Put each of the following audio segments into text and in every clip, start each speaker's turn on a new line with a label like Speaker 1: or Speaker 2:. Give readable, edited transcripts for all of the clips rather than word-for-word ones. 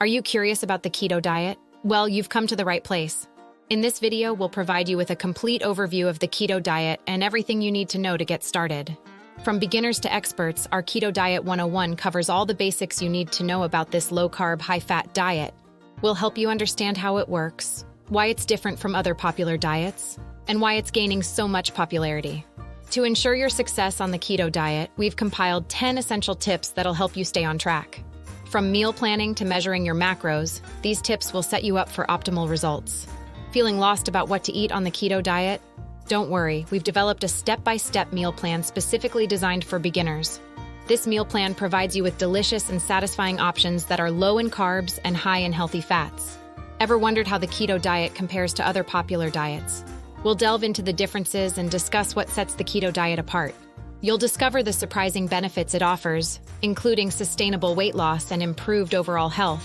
Speaker 1: Are you curious about the keto diet? Well, you've come to the right place. In this video, we'll provide you with a complete overview of the keto diet and everything you need to know to get started. From beginners to experts, our Keto Diet 101 covers all the basics you need to know about this low-carb, high-fat diet. We'll help you understand how it works, why it's different from other popular diets, and why it's gaining so much popularity. To ensure your success on the keto diet, we've compiled 10 essential tips that'll help you stay on track. From meal planning to measuring your macros, these tips will set you up for optimal results. Feeling lost about what to eat on the keto diet? Don't worry, we've developed a step-by-step meal plan specifically designed for beginners. This meal plan provides you with delicious and satisfying options that are low in carbs and high in healthy fats. Ever wondered how the keto diet compares to other popular diets? We'll delve into the differences and discuss what sets the keto diet apart. You'll discover the surprising benefits it offers, including sustainable weight loss and improved overall health.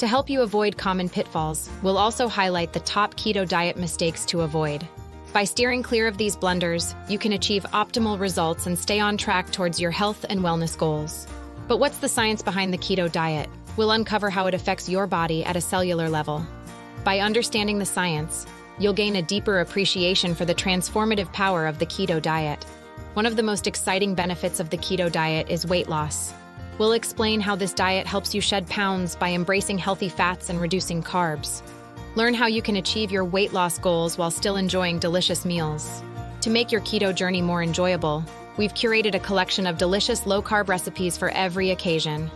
Speaker 1: To help you avoid common pitfalls, we'll also highlight the top keto diet mistakes to avoid. By steering clear of these blunders, you can achieve optimal results and stay on track towards your health and wellness goals. But what's the science behind the keto diet? We'll uncover how it affects your body at a cellular level. By understanding the science, you'll gain a deeper appreciation for the transformative power of the keto diet. One of the most exciting benefits of the keto diet is weight loss. We'll explain how this diet helps you shed pounds by embracing healthy fats and reducing carbs. Learn how you can achieve your weight loss goals while still enjoying delicious meals. To make your keto journey more enjoyable, we've curated a collection of delicious low-carb recipes for every occasion.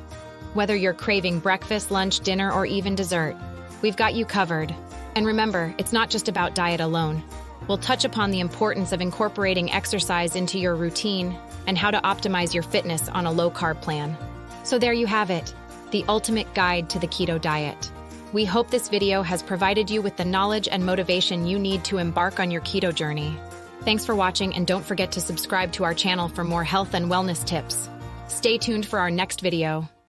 Speaker 1: Whether you're craving breakfast, lunch, dinner, or even dessert, we've got you covered. And remember, it's not just about diet alone. We'll touch upon the importance of incorporating exercise into your routine and how to optimize your fitness on a low-carb plan. So there you have it, the ultimate guide to the keto diet. We hope this video has provided you with the knowledge and motivation you need to embark on your keto journey. Thanks for watching, and don't forget to subscribe to our channel for more health and wellness tips. Stay tuned for our next video.